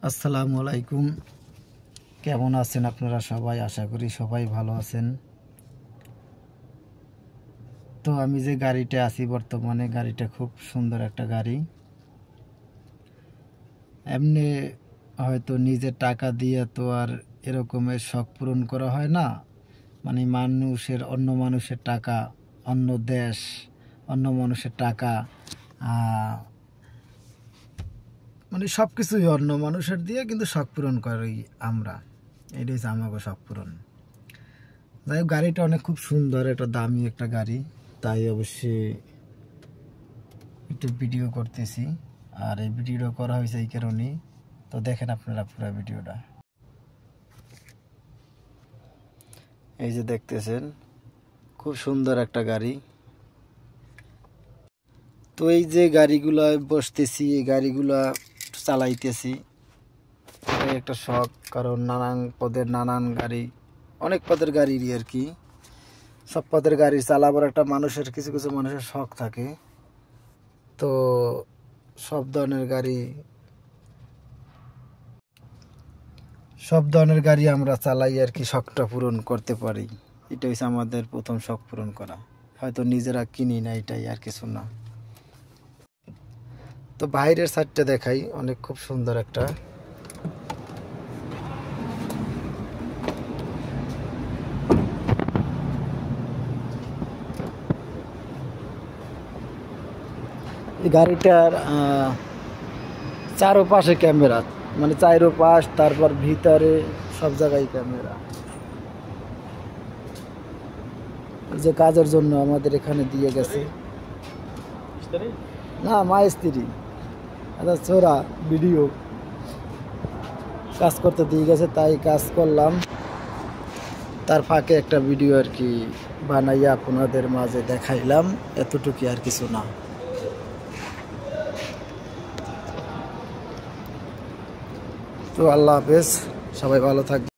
আসসালামু আলাইকুম। কেমন আছেন আপনারা সবাই? আশা করি সবাই ভালো আছেন। তো আমি যে গাড়িতে আছি বর্তমানে, গাড়িটা খুব সুন্দর একটা গাড়ি। এমনি হয়তো নিজের টাকা দিয়ে তো আর এরকমের শখ পূরণ করা হয় না। মানে অন্য মানুষের টাকা, অন্য দেশ, অন্য মানুষের টাকা, মানে সব কিছুই অন্য মানুষের দিয়ে কিন্তু শখ পূরণ করি আমরা। এটাই হচ্ছে আমাকে শখ পূরণ। যাই হোক, গাড়িটা অনেক খুব সুন্দর, একটা দামি একটা গাড়ি, তাই অবশ্যই একটু ভিডিও করতেছি। আর এই ভিডিওটা করা হয়েছে এই কারণেই। তো দেখেন আপনারা পুরো ভিডিওটা। এই যে দেখতেছেন, খুব সুন্দর একটা গাড়ি। তো এই যে গাড়িগুলা বসতেছি, এই গাড়িগুলা চালাইতেছি, এই একটা শখ। কারণ নানান পদের নানান গাড়ি, অনেক পদের গাড়ি আর কি। সব পদের গাড়ি চালাবার একটা মানুষের কিছু কিছু মানুষের শখ থাকে। তো সব ধরনের গাড়ি আমরা চালাই আর কি, শখটা পূরণ করতে পারি। এটা হচ্ছে আমাদের প্রথম শখ পূরণ করা। হয়তো নিজেরা কিনি না, এটাই আর কিছু না। তো বাইরের সাইডটা দেখাই, অনেক খুব সুন্দর একটা। এই গাড়িটার চারোপাশে ক্যামেরা, মানে চারোপাশ, তারপর ভিতরে সব জায়গায় ক্যামেরা। যে কাজের জন্য আমাদের এখানে দিয়ে গেছে, না মা স্ত্রী, আচ্ছা ছোড়া ভিডিও কাজ করতে দিয়ে গেছে, তাই কাজ করলাম। তার ফাঁকে একটা ভিডিও আর কি বানাইয়া আপনাদের মাঝে দেখাইলাম, এতটুকু আর কিছু না। তো আল্লাহ হাফেজ, সবাই ভালো থাকবে।